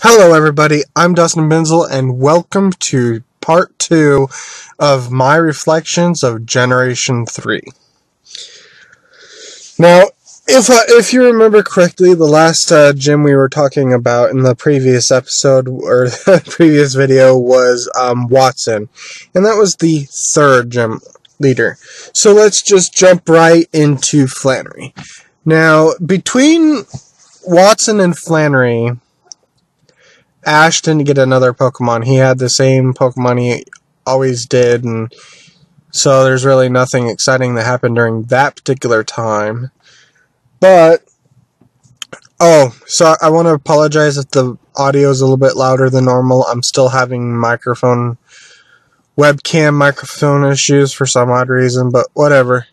Hello everybody, I'm Dustin Benzel and welcome to part 2 of my reflections of Generation 3. Now, if you remember correctly, the last gym we were talking about in the previous episode, or the previous video, was Watson. And that was the third gym leader. So let's just jump right into Flannery. Now, between Watson and Flannery, Ash didn't get another Pokemon. He had the same Pokemon he always did, and so there's really nothing exciting that happened during that particular time. But, so I want to apologize if the audio is a little bit louder than normal. I'm still having webcam microphone issues for some odd reason, but whatever.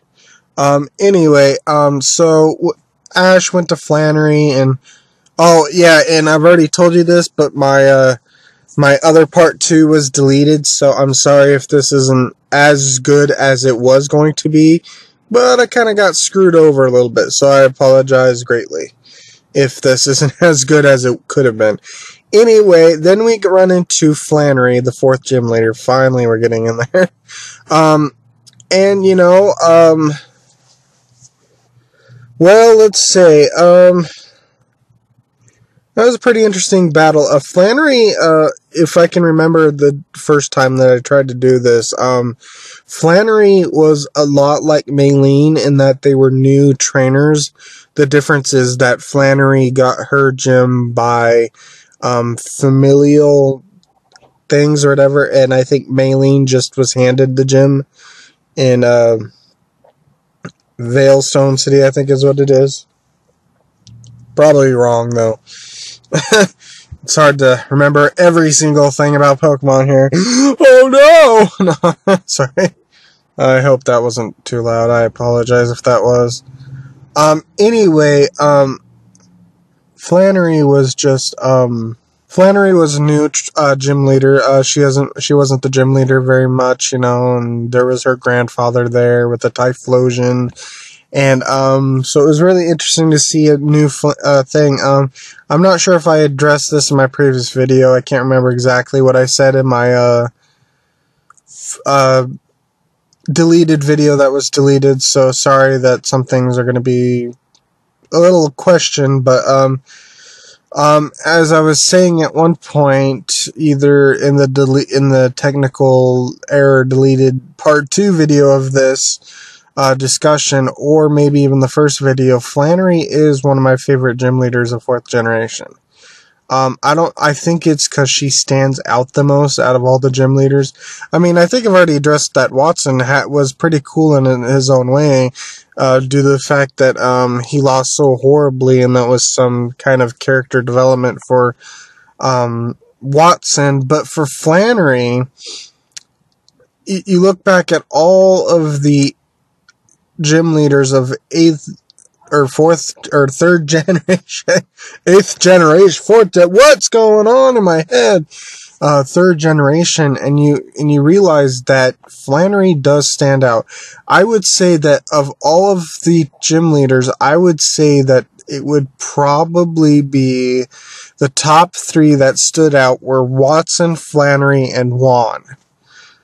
Anyway, so Ash went to Flannery, and oh, yeah, and I've already told you this, but my other part 2 was deleted, so I'm sorry if this isn't as good as it was going to be, but I kind of got screwed over a little bit, so I apologize greatly if this isn't as good as it could have been. Anyway, then we run into Flannery, the 4th gym leader. Finally, we're getting in there. And, well, let's say, that was a pretty interesting battle. Flannery, if I can remember the first time that I tried to do this, Flannery was a lot like Maylene in that they were new trainers. The difference is that Flannery got her gym by familial things or whatever, and I think Maylene just was handed the gym in Veilstone City, I think is what it is. Probably wrong, though. It's hard to remember every single thing about Pokemon here. Oh no! No, sorry. I hope that wasn't too loud. I apologize if that was. Anyway, Flannery was just, Flannery was a new gym leader. She wasn't the gym leader very much, and there was her grandfather there with the Typhlosion. And, so it was really interesting to see a new, thing. I'm not sure if I addressed this in my previous video. I can't remember exactly what I said in my, deleted video that was deleted, so sorry that some things are going to be a little questioned, but, as I was saying at one point, either in the technical error deleted part 2 video of this, discussion, or maybe even the first video, Flannery is one of my favorite gym leaders of 4th generation. I think it's because she stands out the most out of all the gym leaders. I mean, I think I've already addressed that Watson was pretty cool in his own way, due to the fact that, he lost so horribly, and that was some kind of character development for, Watson. But for Flannery, you look back at all of the gym leaders of 8th or 4th or 3rd generation, 8th generation, 4th, what's going on in my head? 3rd generation, and you realize that Flannery does stand out. I would say that of all of the gym leaders, I would say that it would probably be the top 3 that stood out were Watson, Flannery, and Juan.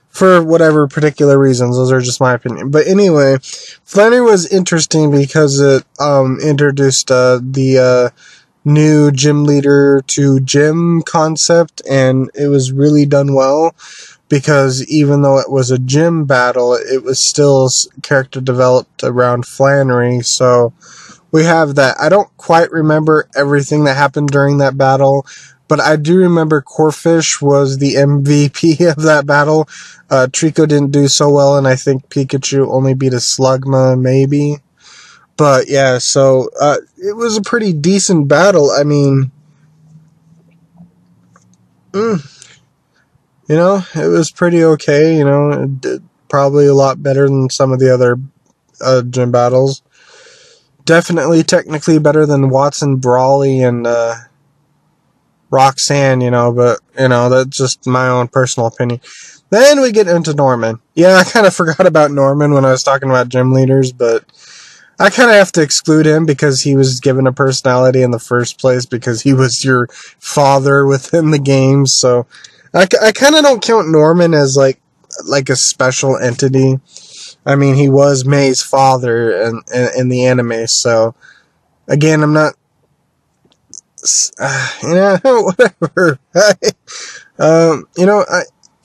For whatever particular reasons, those are just my opinion. But anyway, Flannery was interesting because it introduced the new gym leader to gym concept, and it was really done well, because even though it was a gym battle, it was still character developed around Flannery, so we have that. I don't quite remember everything that happened during that battle, but I do remember Corfish was the MVP of that battle. Trico didn't do so well, and I think Pikachu only beat a Slugma, maybe. But yeah, so it was a pretty decent battle. I mean, it was pretty okay. It did probably a lot better than some of the other gym battles. Definitely technically better than Watson, Brawly, and Roxanne, but, that's just my own personal opinion. Then we get into Norman. Yeah, I kind of forgot about Norman when I was talking about gym leaders, but I kind of have to exclude him because he was given a personality in the first place because he was your father within the game. So I kind of don't count Norman as like a special entity. I mean, he was May's father in the anime. So again, I'm not, whatever.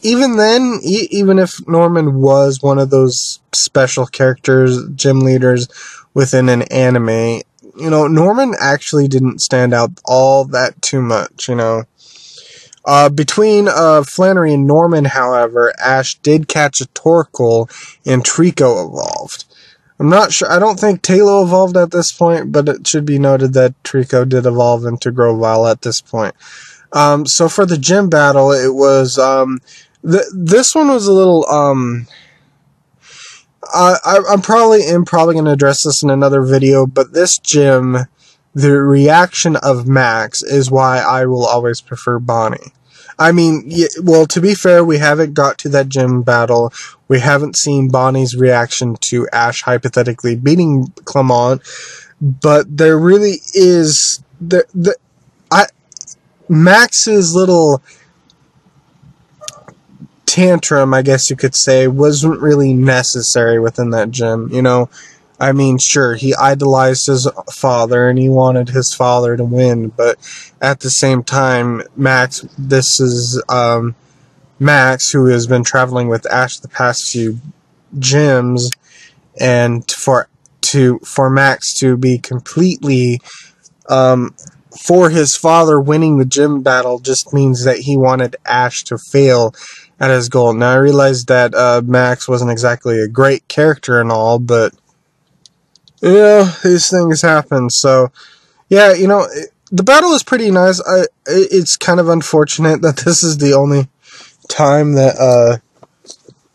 Even then, even if Norman was one of those special characters, gym leaders within an anime, Norman actually didn't stand out all that too much, Between Flannery and Norman, however, Ash did catch a Torkoal and Trico evolved. I'm not sure, I don't think Talo evolved at this point, but it should be noted that Trico did evolve into Grovyle at this point. So for the gym battle, it was, this one was a little, I'm probably going to address this in another video, but this gym, the reaction of Max is why I will always prefer Bonnie. I mean, well, to be fair, we haven't got to that gym battle. We haven't seen Bonnie's reaction to Ash hypothetically beating Clement, but there really is Max's little tantrum, I guess you could say, wasn't really necessary within that gym, I mean, sure, he idolized his father and he wanted his father to win, but at the same time, this is Max, who has been traveling with Ash the past few gyms, and for Max to be completely for his father winning the gym battle just means that he wanted Ash to fail at his goal. Now, I realized that Max wasn't exactly a great character and all, but these things happen. So, yeah, the battle is pretty nice. It's kind of unfortunate that this is the only time that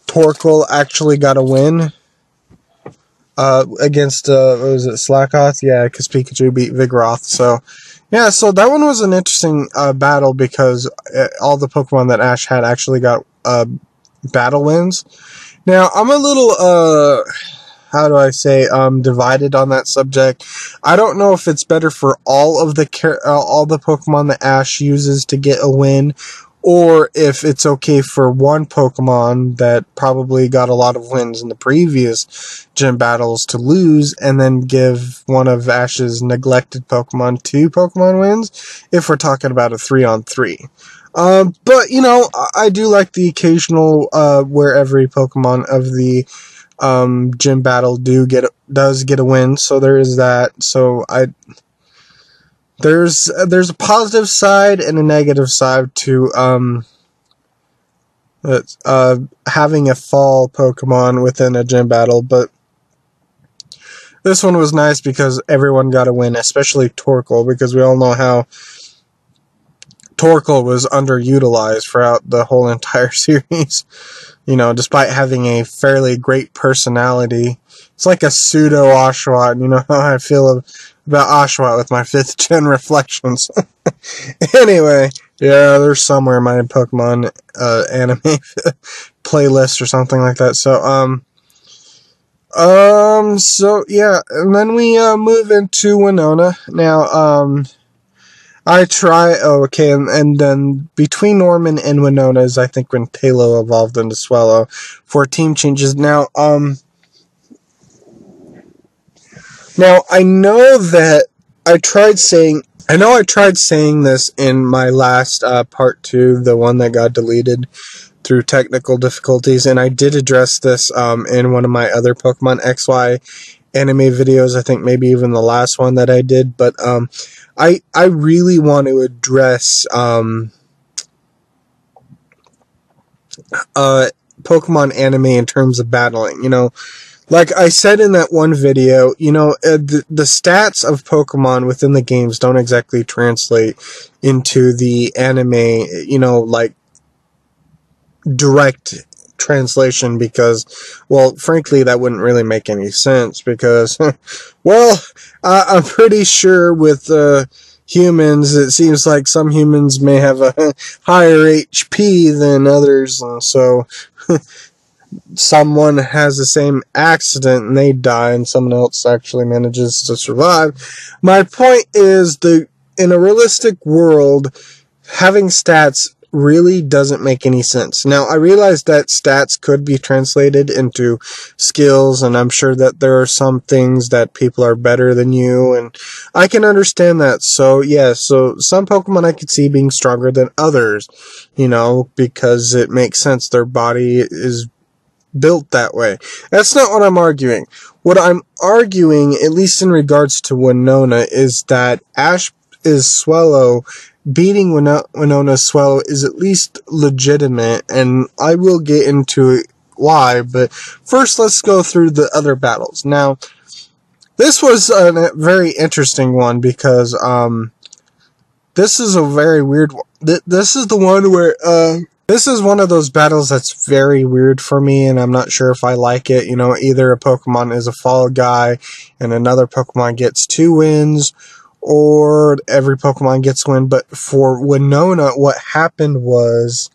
Torkoal actually got a win against, what was it, Slackoth? Yeah, because Pikachu beat Vigoroth. So, yeah, so that one was an interesting battle because all the Pokemon that Ash had actually got battle wins. Now, I'm a little, how do I say, divided on that subject. I don't know if it's better for all the Pokemon that Ash uses to get a win, or if it's okay for one Pokemon that probably got a lot of wins in the previous gym battles to lose, and then give one of Ash's neglected Pokemon 2 Pokemon wins, if we're talking about a 3-on-3. But, I do like the occasional, where every Pokemon of the gym battle does get a win, so there is that. So there's a positive side and a negative side to having a fall Pokemon within a gym battle, but this one was nice because everyone got a win, especially Torkoal, because we all know how Torkoal was underutilized throughout the whole entire series. Despite having a fairly great personality. It's like a pseudo Oshawott, and you know how I feel about Oshawott with my 5th gen reflections. Anyway, yeah, there's somewhere in my Pokemon anime playlist or something like that. So yeah, and then we move into Winona. Now, and then between Norman and Winona is, I think, when Talo evolved into Swallow for team changes. Now, I know that I tried saying this in my last part 2, the one that got deleted through technical difficulties, and I did address this in one of my other Pokemon XY anime videos, I think maybe even the last one that I did, but I really want to address Pokemon anime in terms of battling. Like I said in that one video, the stats of Pokemon within the games don't exactly translate into the anime, like direct translation, because, well, frankly, that wouldn't really make any sense, because, well, I'm pretty sure with humans, it seems like some humans may have a higher HP than others, so someone has the same accident and they die and someone else actually manages to survive. My point is, in a realistic world, having stats really doesn't make any sense. Now, I realize that stats could be translated into skills, and I'm sure that there are some things that people are better than you, and I can understand that. So, yeah, so some Pokemon I could see being stronger than others, because it makes sense. Their body is built that way. That's not what I'm arguing. What I'm arguing, at least in regards to Winona, is that Ash is Swallow. Beating Winona Swallow is at least legitimate, and I will get into why, but first let's go through the other battles. Now, this was a very interesting one because this is a very weird one. This is the one where this is one of those battles that's very weird for me, and I'm not sure if I like it. Either a Pokemon is a fall guy and another Pokemon gets 2 wins, or every Pokemon gets a win. But for Winona, what happened was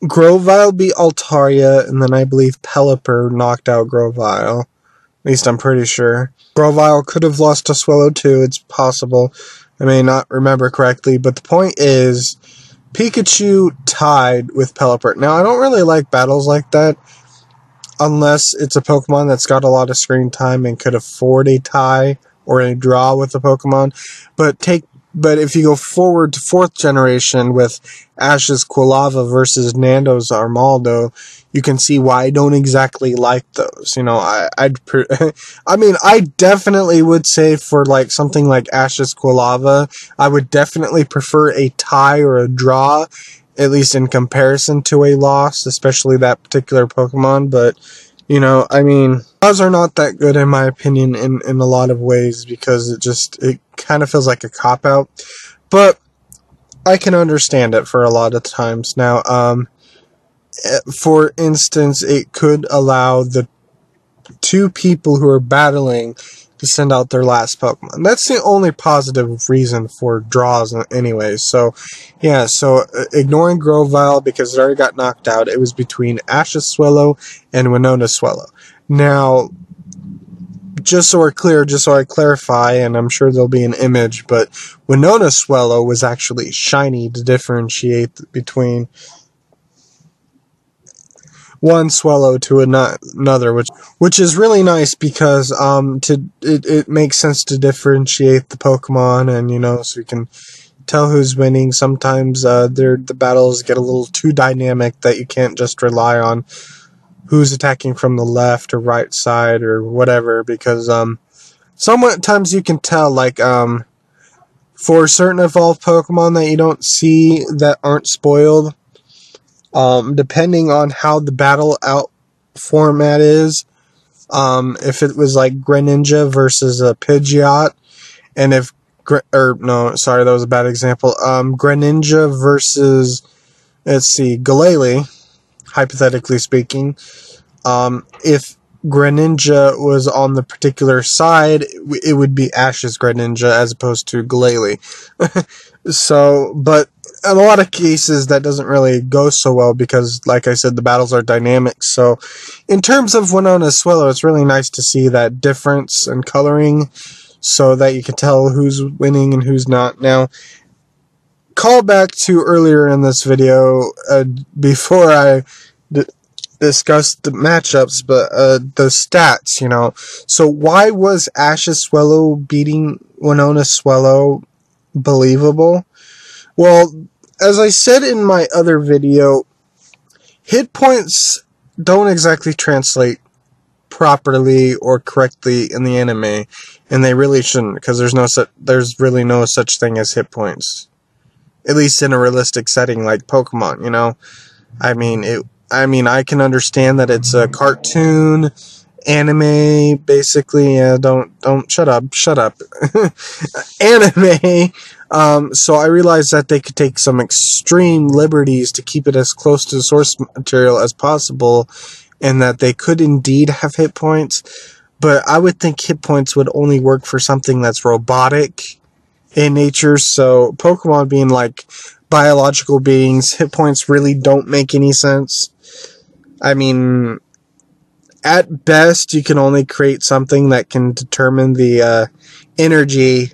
Grovyle beat Altaria, and then I believe Pelipper knocked out Grovyle. At least I'm pretty sure. Grovyle could have lost to Swallow too, it's possible. I may not remember correctly, but the point is, Pikachu tied with Pelipper. Now, I don't really like battles like that, unless it's a Pokemon that's got a lot of screen time and could afford a tie or a draw with the Pokemon. But if you go forward to 4th generation with Ash's Quilava versus Nando's Armaldo, you can see why I don't exactly like those. I definitely would say for like something like Ash's Quilava, I would definitely prefer a tie or a draw, at least in comparison to a loss, especially that particular Pokemon. But draws are not that good in my opinion in a lot of ways, because it kind of feels like a cop-out. But I can understand it for a lot of times. Now, for instance, it could allow the 2 people who are battling to send out their last Pokemon. That's the only positive reason for draws anyway. So, yeah, ignoring Grovyle because it already got knocked out, it was between Ash's Swallow and Winona Swallow. Now, just so we're clear, just so I clarify, and I'm sure there'll be an image, but Winona Swallow was actually shiny to differentiate between one Swallow to another, which is really nice because it makes sense to differentiate the Pokemon, and so you can tell who's winning. Sometimes the battles get a little too dynamic that you can't just rely on who's attacking from the left or right side or whatever, because sometimes you can tell, like for certain evolved Pokemon that you don't see that aren't spoiled, depending on how the battle out format is, if it was like Greninja versus a Pidgeot, and that was a bad example, Greninja versus, Glalie, hypothetically speaking, if Greninja was on the particular side, it would be Ash's Greninja as opposed to Glalie. But in a lot of cases, that doesn't really go so well because, like I said, the battles are dynamic. So, in terms of Winona Swallow, it's really nice to see that difference in coloring so that you can tell who's winning and who's not. Now, call back to earlier in this video, before I discussed the matchups, but the stats, So, why was Ash's Swallow beating Winona Swallow believable? Well, as I said in my other video, hit points don't exactly translate properly or correctly in the anime, and they really shouldn't, because there's really no such thing as hit points, at least in a realistic setting like Pokemon. I can understand that it's a cartoon anime, basically. Don't shut up. Anime. So I realized that they could take some extreme liberties to keep it as close to the source material as possible, and that they could indeed have hit points. But I would think hit points would only work for something that's robotic in nature. So Pokemon being like biological beings, hit points really don't make any sense. I mean, at best, you can only create something that can determine the energy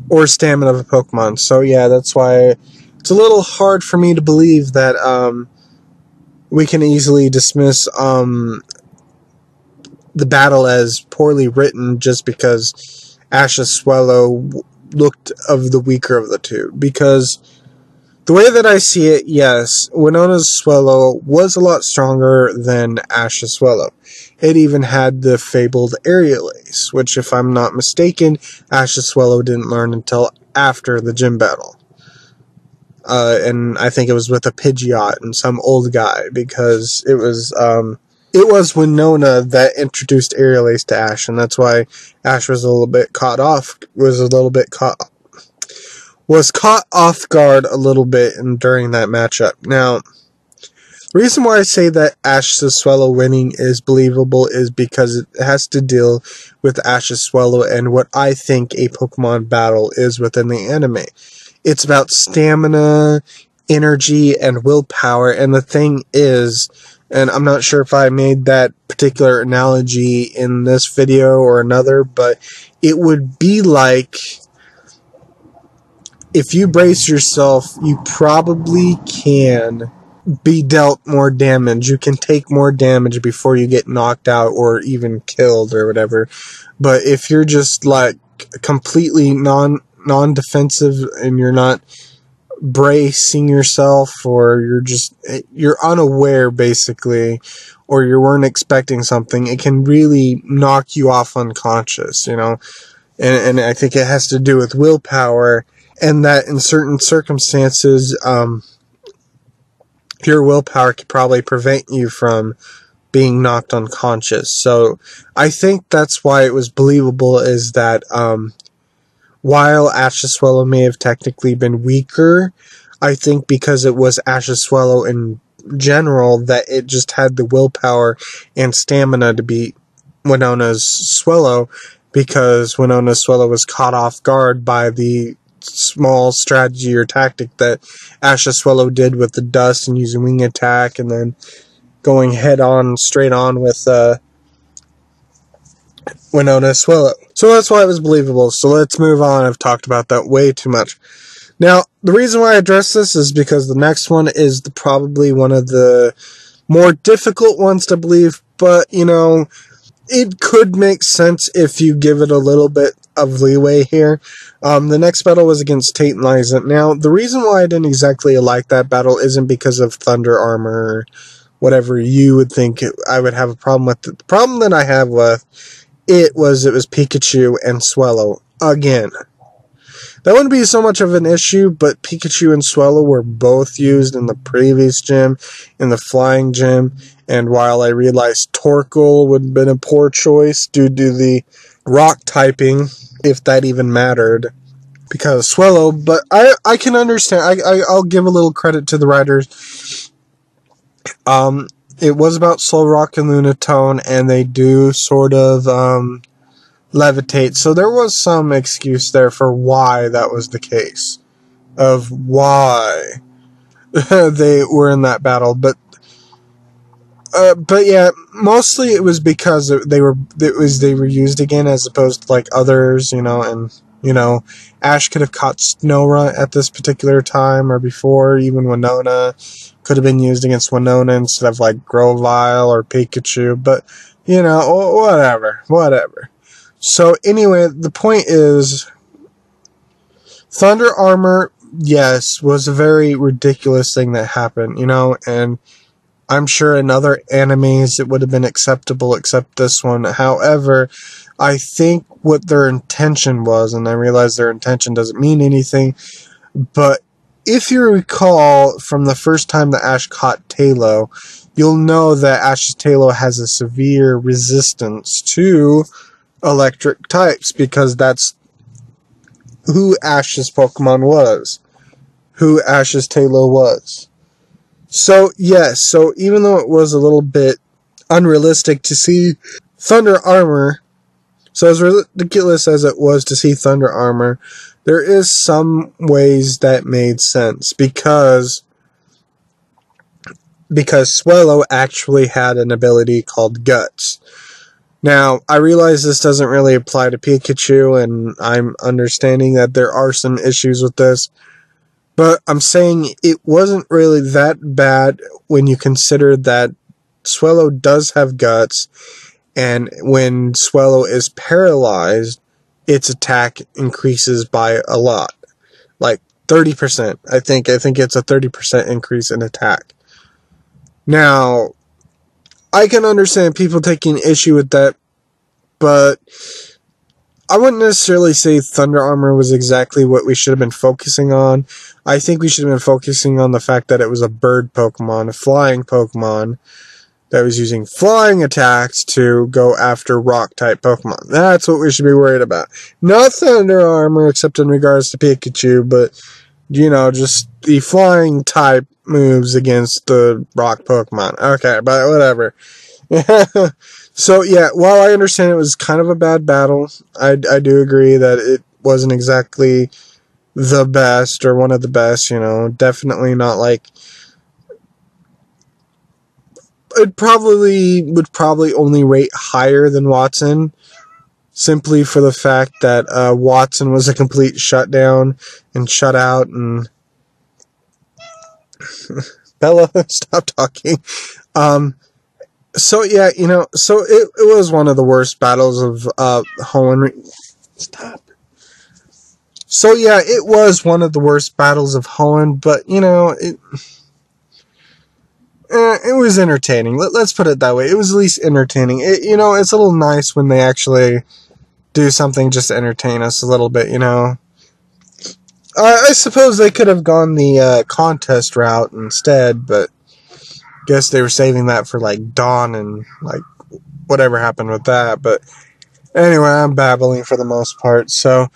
or stamina of a Pokemon. So yeah, that's why it's a little hard for me to believe that we can easily dismiss the battle as poorly written just because Ash's Swallow looked of the weaker of the two. Because the way that I see it, yes, Winona's Swallow was a lot stronger than Ash's Swallow. It even had the fabled Aerial Ace, which, if I'm not mistaken, Ash's Swallow didn't learn until after the gym battle. And I think it was with a Pidgeot and some old guy, because it was Winona that introduced Aerial Ace to Ash, and that's why Ash was caught off guard a little bit during that matchup. Now, the reason why I say that Ash's Swallow winning is believable is because it has to deal with Ash's Swallow and what I think a Pokemon battle is within the anime. It's about stamina, energy, and willpower, and the thing is, and I'm not sure if I made that particular analogy in this video or another, but it would be like, if you brace yourself, you probably can be dealt more damage. You can take more damage before you get knocked out or even killed or whatever. But if you're just like completely non-defensive and you're not bracing yourself, or you're unaware basically, or you weren't expecting something, it can really knock you off unconscious, you know. And I think it has to do with willpower, and that in certain circumstances, pure willpower could probably prevent you from being knocked unconscious. So I think that's why it was believable, is that while Ash's Swallow may have technically been weaker, I think because it was Ash's Swallow in general, that it just had the willpower and stamina to beat Winona's Swallow, because Winona's Swallow was caught off guard by the small strategy or tactic that Ash's Swallow did with the dust and using wing attack and then going straight on with Winona's Swallow. So that's why it was believable. So let's move on. I've talked about that way too much. Now, the reason why I address this is because the next one is probably one of the more difficult ones to believe, but, you know, it could make sense if you give it a little bit of leeway here. The next battle was against Tate and Liza. Now, the reason why I didn't exactly like that battle isn't because of Thunder Armor, or whatever you would think I would have a problem with. The problem that I have with it was Pikachu and Swallow again. That wouldn't be so much of an issue, but Pikachu and Swallow were both used in the previous gym, in the flying gym, and while I realized Torkoal would have been a poor choice due to the rock typing, if that even mattered, because Swallow, but I can understand, I'll give a little credit to the writers. It was about Solrock and Lunatone, and they do sort of levitate, so there was some excuse there for why that was the case, of why they were in that battle, but yeah, mostly it was because they were used again as opposed to like others, you know, and you know, Ash could have caught Snorunt at this particular time or before, even Winona could have been used against Winona instead of like Grovyle or Pikachu, but you know, whatever. So anyway, the point is, Thunder Armor, yes, was a very ridiculous thing that happened, you know, and I'm sure in other animes it would have been acceptable except this one. However, I think what their intention was, and I realize their intention doesn't mean anything, but if you recall from the first time that Ash caught Tailo, you'll know that Ash's Tailo has a severe resistance to electric types, because that's who Ash's Pokemon was, who Ash's Tailo was. So, yes, so even though it was a little bit unrealistic to see Thunder Armor, so as ridiculous as it was to see Thunder Armor, there is some ways that made sense, because because Swellow actually had an ability called Guts. Now, I realize this doesn't really apply to Pikachu, and I'm understanding that there are some issues with this, but I'm saying it wasn't really that bad when you consider that Swellow does have Guts, and when Swellow is paralyzed, its attack increases by a lot. Like 30%. I think it's a 30% increase in attack. Now, I can understand people taking issue with that, but I wouldn't necessarily say Thunder Armor was exactly what we should have been focusing on. I think we should have been focusing on the fact that it was a bird Pokemon, a flying Pokemon, that was using flying attacks to go after rock-type Pokemon. That's what we should be worried about. Not Thunder Armor, except in regards to Pikachu, but, just the flying type moves against the rock Pokemon. Okay, but whatever. So, yeah, while I understand it was kind of a bad battle, I do agree that it wasn't exactly the best or one of the best, definitely not like... It would probably only rate higher than Watson, simply for the fact that Watson was a complete shutdown and shutout, and Bella, stop talking. So yeah, so it was one of the worst battles of Hoenn. Stop. So yeah, it was one of the worst battles of Hoenn, but it was entertaining. Let's put it that way. It was at least entertaining. It's a little nice when they actually do something just to entertain us a little bit, I suppose they could have gone the contest route instead, but guess they were saving that for, Dawn and, whatever happened with that. But anyway, I'm babbling for the most part. So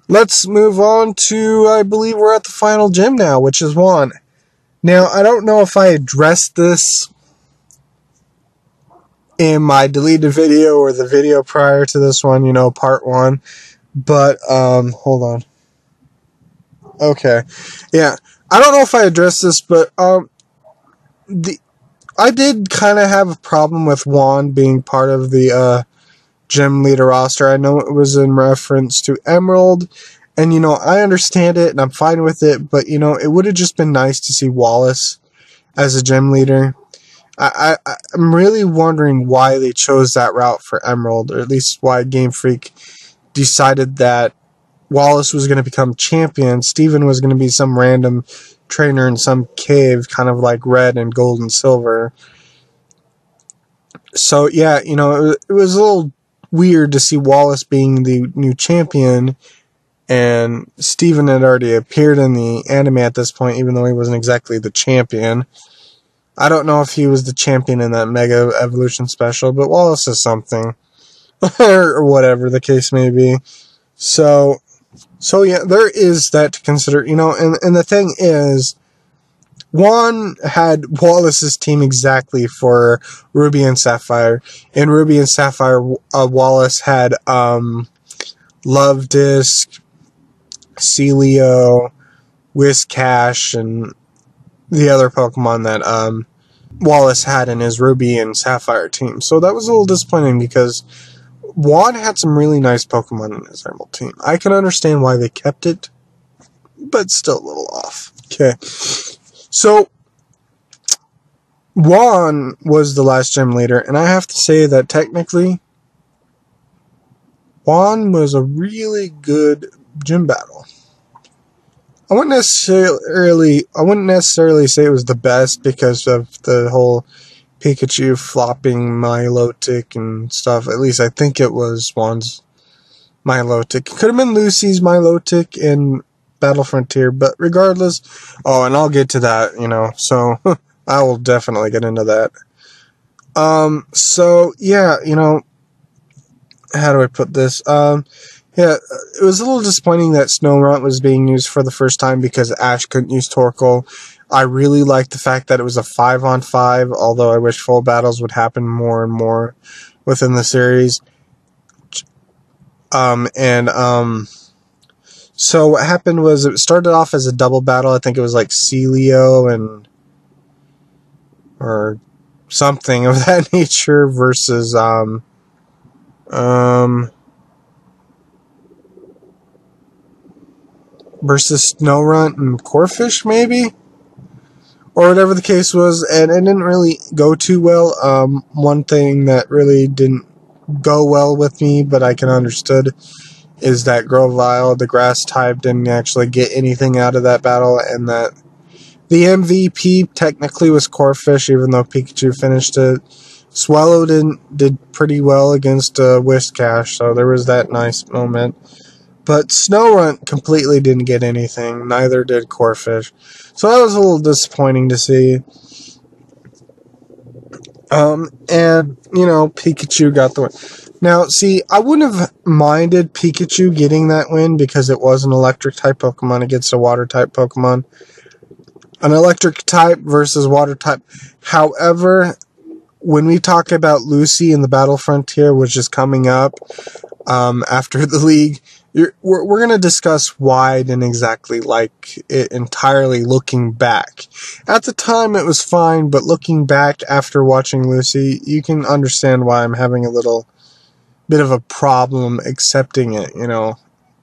let's move on to, I believe we're at the final gym now, which is Juan. Now, I don't know if I addressed this in my deleted video or the video prior to this one, part 1. But, hold on. Okay. Yeah. I don't know if I addressed this, but, I did kind of have a problem with Juan being part of the, gym leader roster. I know it was in reference to Emerald, and, I understand it, and I'm fine with it, but, it would have just been nice to see Wallace as a gym leader. I'm really wondering why they chose that route for Emerald, or at least why Game Freak decided that Wallace was going to become champion, Steven was going to be some random trainer in some cave, kind of like Red and Gold and Silver. So, yeah, it was a little weird to see Wallace being the new champion, and Steven had already appeared in the anime at this point, even though he wasn't exactly the champion. I don't know if he was the champion in that Mega Evolution special, but Wallace is something. Or whatever the case may be. So yeah, there is that to consider, and the thing is, Juan had Wallace's team exactly for Ruby and Sapphire. In Ruby and Sapphire, Wallace had, Love Disc, Celio, Whiscash, and the other Pokemon that, Wallace had in his Ruby and Sapphire team. So that was a little disappointing because Juan had some really nice Pokemon in his Emerald team. I can understand why they kept it, but still a little off. Okay. So, Juan was the last gym leader, and I have to say that technically, Juan was a really good gym battle. I wouldn't necessarily say it was the best because of the whole Pikachu flopping Milotic and stuff. At least I think it was Juan's Milotic. It could have been Lucy's Milotic in Battle Frontier, but regardless, and I'll get to that, so I will definitely get into that. So yeah, how do I put this? Yeah, it was a little disappointing that Snorunt was being used for the first time because Ash couldn't use Torkoal. I really liked the fact that it was a 5-on-5, although I wish full battles would happen more and more within the series. So what happened was it started off as a double battle. I think it was like Celio or something of that nature versus Snorunt and Corphish, maybe, or whatever the case was, and it didn't really go too well. One thing that really didn't go well with me, but I can understood, is that Grovyle, the grass type, didn't actually get anything out of that battle, and that the MVP technically was Corphish, even though Pikachu finished it. Swallow did pretty well against Whiscash, so there was that nice moment. But Snorunt completely didn't get anything, neither did Corphish. So that was a little disappointing to see. And, Pikachu got the win. Now, see, I wouldn't have minded Pikachu getting that win because it was an electric-type Pokemon against a water-type Pokemon. An electric-type versus water-type. However, when we talk about Lucy in the Battle Frontier, which is coming up after the league, we're going to discuss why I didn't exactly like it entirely looking back. At the time, it was fine, but looking back after watching Lucy, you can understand why I'm having a little bit of a problem accepting it,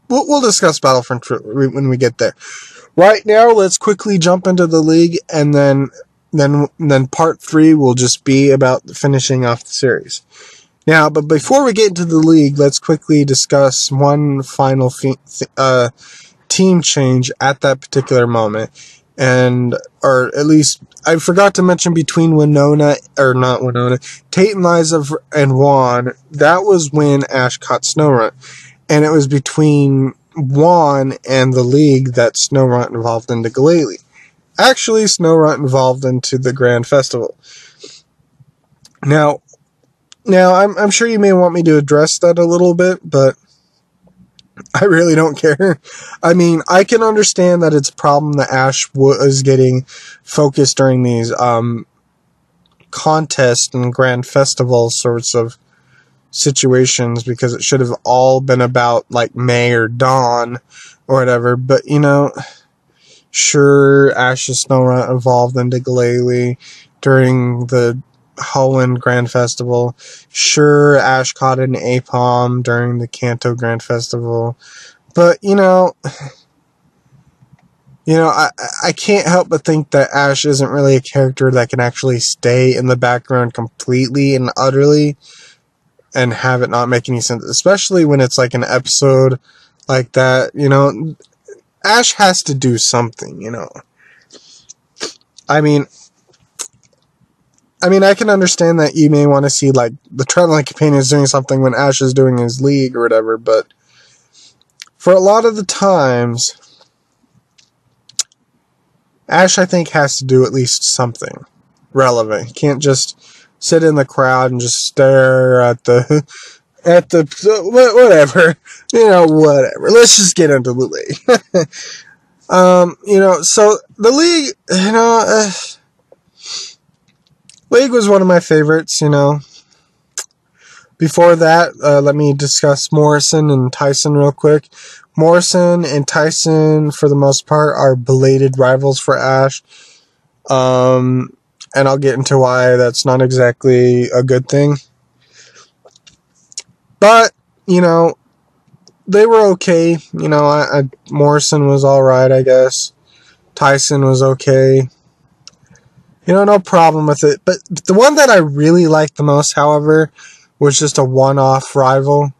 We'll discuss Battlefront when we get there. Right now, let's quickly jump into the league, and then part 3 will just be about finishing off the series. Now, but before we get into the league, let's quickly discuss one final team change at that particular moment. Or at least, I forgot to mention between Tate and Liza and Juan, that was when Ash caught Snorunt. And it was between Juan and the league that Snorunt evolved into Glalie. Actually, Snorunt evolved into the Grand Festival. Now, I'm sure you may want me to address that a little bit, but I really don't care. I mean, I can understand that it's a problem that Ash was getting focused during these contests and Grand Festival sorts of situations, because it should have all been about, like, May or Dawn or whatever, but, sure, Ash's Snorunt evolved into Glalie during the Hoenn Grand Festival. Sure, Ash caught an Apom during the Kanto Grand Festival. But, I can't help but think that Ash isn't really a character that can actually stay in the background completely and utterly and have it not make any sense, especially when it's like an episode like that, Ash has to do something, I mean, I can understand that you may want to see, like, the traveling companions doing something when Ash is doing his league or whatever, but for a lot of the times, Ash, I think, has to do at least something relevant. He can't just sit in the crowd and just stare at the whatever, whatever. Let's just get into the league. So the league, league was one of my favorites, Before that, let me discuss Morrison and Tyson real quick. Morrison and Tyson, for the most part, are belated rivals for Ash. And I'll get into why that's not exactly a good thing. But, they were okay. Morrison was alright, I guess. Tyson was okay. No problem with it. But the one that I really liked the most, however, was just a one-off rival.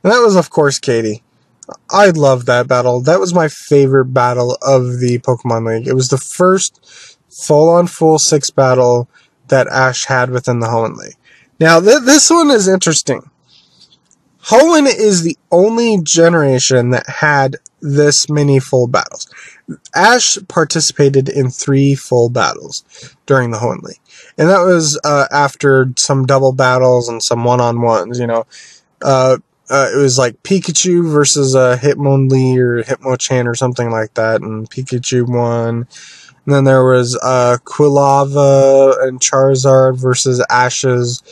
And that was, of course, Katie. I loved that battle. That was my favorite battle of the Pokemon League. It was the first full-on-full 6 battle that Ash had within the Hoenn League. Now, this one is interesting. Hoenn is the only generation that had this many full battles. Ash participated in 3 full battles during the Hoenn League. And that was after some double battles and some one-on-ones, it was like Pikachu versus Hitmonlee or Hitmonchan or something like that, and Pikachu won. And then there was Quilava and Charizard versus Ash's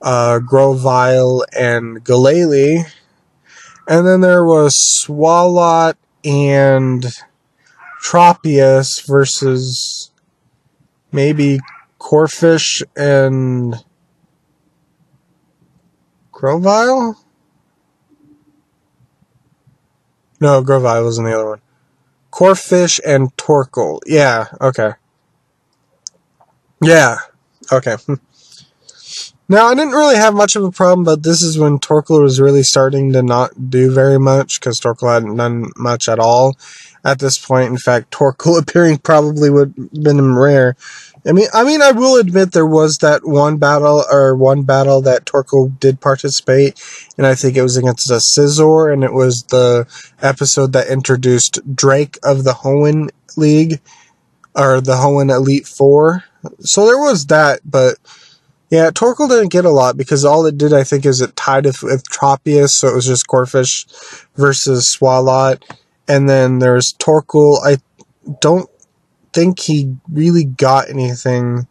Grovyle and Glalie. And then there was Swalot and Tropius versus maybe Corfish and Grovile? No, Grovile wasn't the other one. Corfish and Torkoal. Yeah, okay. Yeah, okay. Now, I didn't really have much of a problem, but this is when Torkoal was really starting to not do very much, because Torkoal hadn't done much at all at this point. In fact, Torkoal appearing probably would have been rare. I mean, I will admit there was that one battle that Torkoal did participate, and I think it was against a Scizor, and it was the episode that introduced Drake of the Hoenn League, or the Hoenn Elite Four. So there was that, but yeah, Torkoal didn't get a lot, because all it did, I think, is it tied with Tropius, so it was just Corfish versus Swalot, and then there's Torkoal. I don't think he really got anything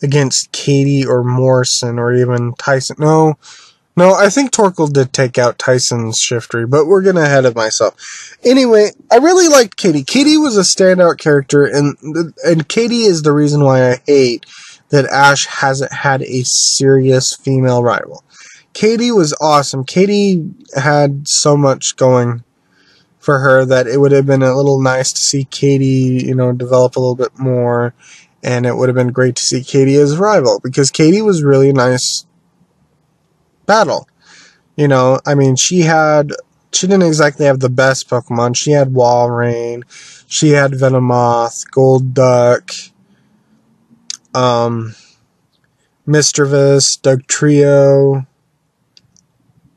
against Katie or Morrison or even Tyson. No, I think Torkoal did take out Tyson's Shiftry, but we're getting ahead of myself. Anyway, I really liked Katie. Katie was a standout character, and Katie is the reason why I hate that Ash hasn't had a serious female rival. Katie was awesome. Katie had so much going for her that it would have been a little nice to see Katie, develop a little bit more, and it would have been great to see Katie as a rival, because Katie was really a nice battle. She didn't exactly have the best Pokemon. She had Walrein, she had Venomoth, Golduck, Misdreavus, Dugtrio.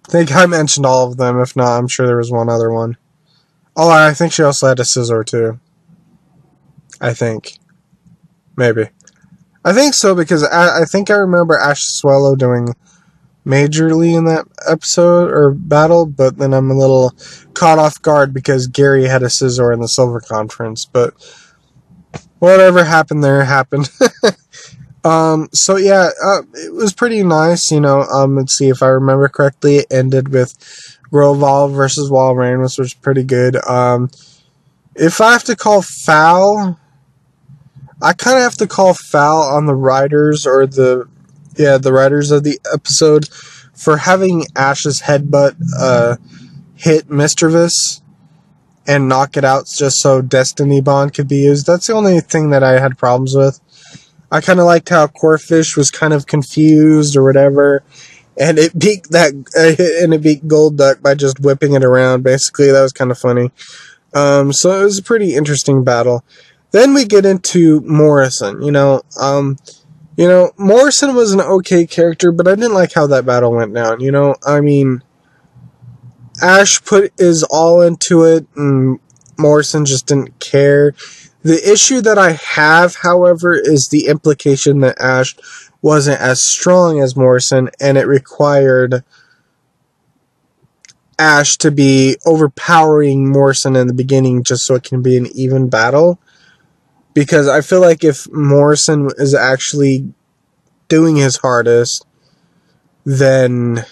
I think I mentioned all of them. If not, I'm sure there was one other one. Oh, I think she also had a Scizor too. I think. Maybe. I think so, because I think I remember Ash Swallow doing majorly in that episode or battle, but then I'm a little caught off guard because Gary had a Scizor in the Silver Conference, but whatever happened there happened. So yeah, it was pretty nice, let's see if I remember correctly, it ended with Grovile versus Walrein, which was pretty good. If I have to call foul, I kind of have to call foul on the writers, or the writers of the episode, for having Ash's headbutt hit Misdreavus and knock it out just so Destiny Bond could be used. That's the only thing that I had problems with. I kind of liked how Corfish was kind of confused or whatever, and it beat Golduck by just whipping it around. Basically, that was kind of funny. So it was a pretty interesting battle. Then we get into Morrison. Morrison was an okay character, but I didn't like how that battle went down. Ash put his all into it, and Morrison just didn't care. The issue that I have, however, is the implication that Ash wasn't as strong as Morrison, and it required Ash to be overpowering Morrison in the beginning just so it can be an even battle. Because I feel like if Morrison is actually doing his hardest, then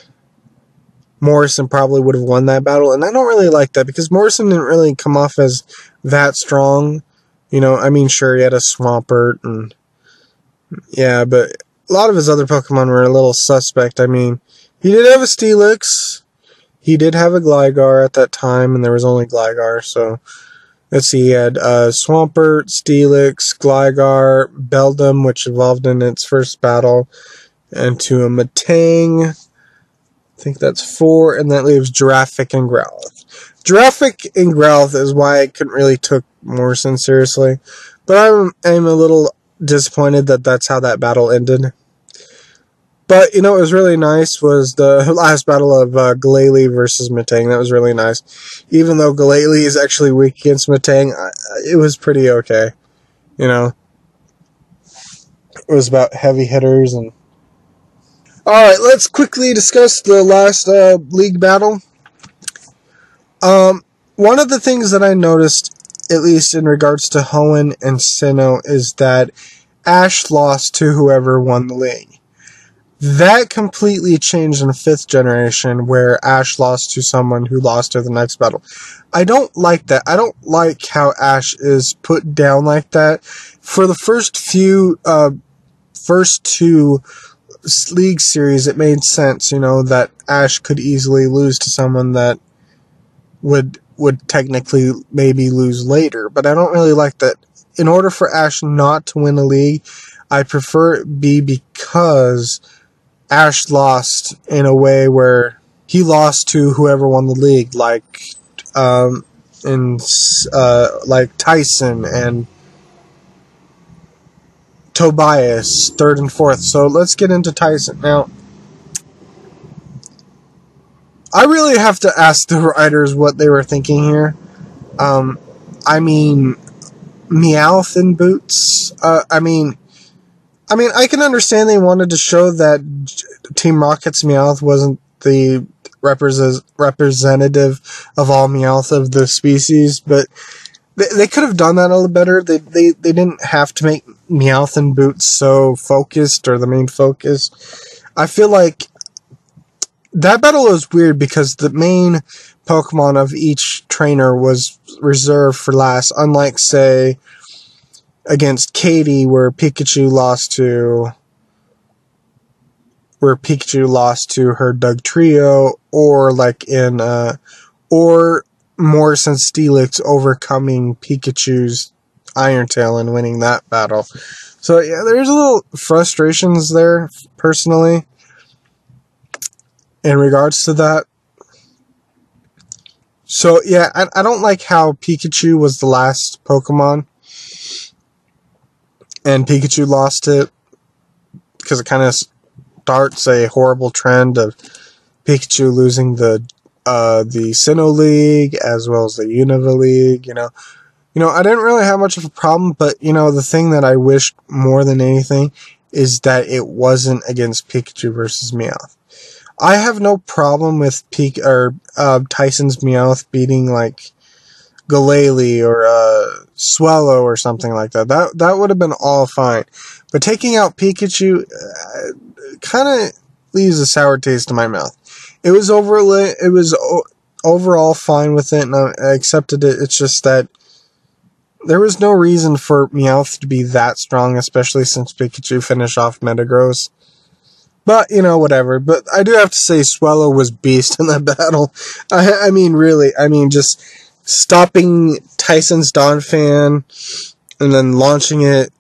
Morrison probably would have won that battle. And I don't really like that, because Morrison didn't really come off as that strong. Sure, he had a Swampert, and yeah, but a lot of his other Pokemon were a little suspect. He did have a Steelix, he did have a Gligar at that time, and there was only Gligar, so let's see, he had Swampert, Steelix, Gligar, Beldum, which evolved in its first battle, into a Metang. I think that's 4, and that leaves Giraffic and Growlithe. Giraffic and Growlithe is why I couldn't really took Morrison seriously, but I'm a little disappointed that that's how that battle ended. But, what was really nice was the last battle of Glalie versus Metang. That was really nice. Even though Glalie is actually weak against Metang, it was pretty okay. It was about heavy hitters. And alright, let's quickly discuss the last league battle. One of the things that I noticed, at least in regards to Hoenn and Sinnoh, is that Ash lost to whoever won the league. That completely changed in 5th generation, where Ash lost to someone who lost to the next battle. I don't like that. I don't like how Ash is put down like that. For the first few first two League series, it made sense, that Ash could easily lose to someone that would technically maybe lose later. But I don't really like that. In order for Ash not to win a league, I prefer it be because Ash lost in a way where he lost to whoever won the league, like Tyson and Tobias, third and fourth. So let's get into Tyson. Now, I really have to ask the writers what they were thinking here. I mean, Meowth in boots. I mean, I can understand they wanted to show that Team Rocket's Meowth wasn't the representative of all Meowth of the species, but they could have done that a little better. They didn't have to make Meowth and boots so focused, or the main focus. I feel like that battle was weird because the main Pokemon of each trainer was reserved for last, unlike, say, against Katie, where Pikachu lost to her Dugtrio, or like in or Morris and Steelix overcoming Pikachu's Iron Tail and winning that battle. So yeah, there's a little frustrations there, personally, in regards to that. So yeah, I don't like how Pikachu was the last Pokemon and Pikachu lost it, because it kind of starts a horrible trend of Pikachu losing the Sinnoh League as well as the Unova League. I didn't really have much of a problem, but the thing that I wished more than anything is that it wasn't against Pikachu versus Meowth. I have no problem with Tyson's Meowth beating like Glalie or Swellow or something like that. That would have been all fine. But taking out Pikachu kind of leaves a sour taste in my mouth. It was overall fine with it, and I accepted it. It's just that there was no reason for Meowth to be that strong, especially since Pikachu finished off Metagross. But, whatever. But I do have to say Swellow was beast in that battle. I mean, really. I mean, just stopping Tyson's Donphan and then launching it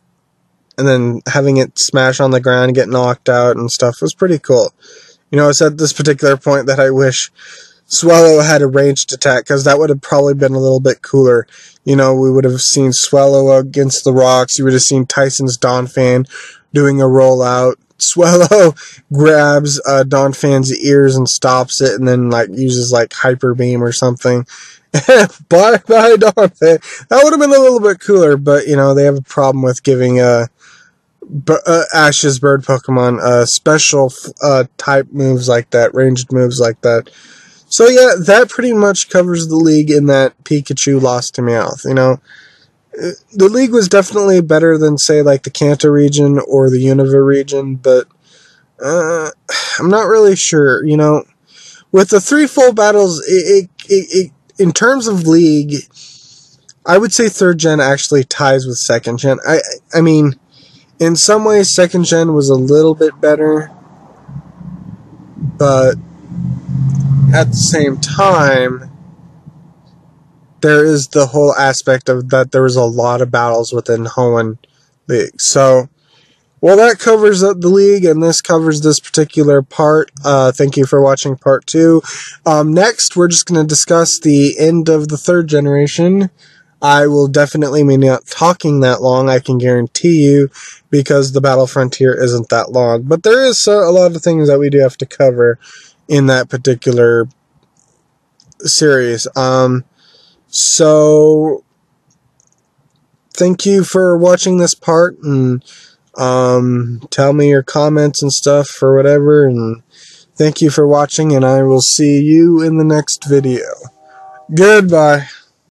and then having it smash on the ground and get knocked out and stuff was pretty cool. It's at this particular point that I wish Swellow had a ranged attack, because that would have probably been a little bit cooler. We would have seen Swellow against the rocks. You would have seen Tyson's Donphan doing a rollout. Swellow grabs Donphan's ears and stops it, and then uses Hyper Beam or something. Bye bye Donphan. That would have been a little bit cooler, but they have a problem with giving Ash's bird Pokemon special type moves like that, ranged moves like that. So yeah, that pretty much covers the league in that Pikachu lost to Meowth. The league was definitely better than, say, the Kanto region or the Unova region, but I'm not really sure. With the 3 full battles, it in terms of league, I would say 3rd gen actually ties with 2nd gen. I mean, in some ways, 2nd gen was a little bit better, but at the same time, there is the whole aspect of that there was a lot of battles within Hoenn League. So, well, that covers the league, and this covers this particular part. Thank you for watching part 2. Next, we're just going to discuss the end of the 3rd generation. I will definitely be not talking that long, I can guarantee you, because the Battle Frontier isn't that long. But there is a lot of things that we do have to cover in that particular series. So, thank you for watching this part, and tell me your comments and stuff or whatever, and thank you for watching, and I will see you in the next video. Goodbye.